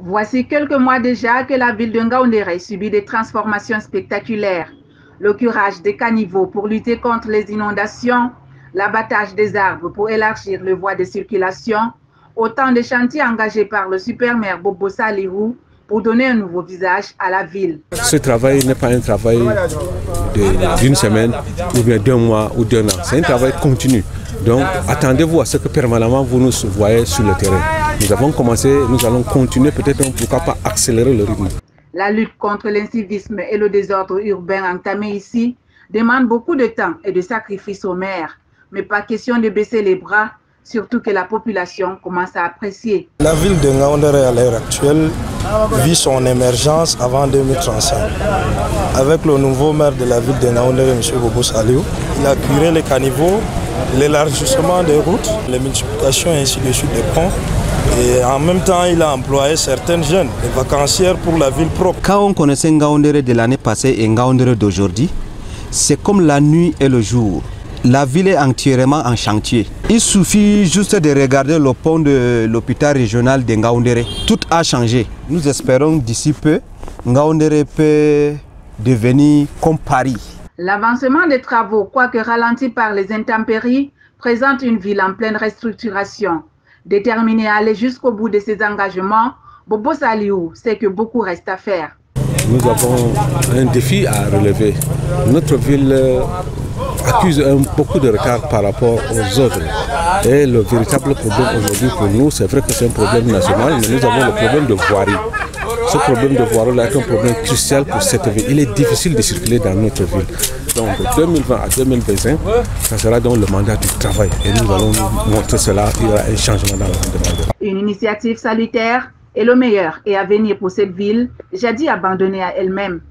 Voici quelques mois déjà que la ville de Ngaoundéré subit des transformations spectaculaires. Le curage des caniveaux pour lutter contre les inondations, l'abattage des arbres pour élargir les voies de circulation, autant de chantiers engagés par le super-maire Bobo Salihou pour donner un nouveau visage à la ville. Ce travail n'est pas un travail d'une semaine ou bien d'un mois ou d'un an. C'est un travail continu. Donc attendez-vous à ce que permanemment vous nous voyez sur le terrain. Nous avons commencé, nous allons continuer, peut-être pourquoi pas accélérer le rythme. La lutte contre l'incivisme et le désordre urbain entamé ici demande beaucoup de temps et de sacrifices aux maires. Mais pas question de baisser les bras, surtout que la population commence à apprécier. La ville de Ngaoundéré à l'heure actuelle vit son émergence avant 2035. Avec le nouveau maire de la ville de Ngaoundéré, M. Bobo Salihou, il a curé les caniveaux, l'élargissement des routes, les multiplications et ainsi de suite des ponts. Et en même temps, il a employé certaines jeunes, des vacancières pour la ville propre. Quand on connaissait Ngaoundéré de l'année passée et Ngaoundéré d'aujourd'hui, c'est comme la nuit et le jour. La ville est entièrement en chantier. Il suffit juste de regarder le pont de l'hôpital régional de Ngaoundéré. Tout a changé. Nous espérons d'ici peu, Ngaoundéré peut devenir comme Paris. L'avancement des travaux, quoique ralenti par les intempéries, présente une ville en pleine restructuration. Déterminé à aller jusqu'au bout de ses engagements, Bobo Salihou sait que beaucoup reste à faire. Nous avons un défi à relever. Notre ville accuse beaucoup de retard par rapport aux autres. Et le véritable problème aujourd'hui pour nous, c'est vrai que c'est un problème national, mais nous avons le problème de voirie. Ce problème de voirie est un problème crucial pour cette ville. Il est difficile de circuler dans notre ville. Donc de 2020 à 2025, ça sera donc le mandat du travail. Et nous allons montrer cela, il y aura un changement dans l'environnement. Une initiative salutaire est le meilleur et à venir pour cette ville, jadis abandonnée à elle-même.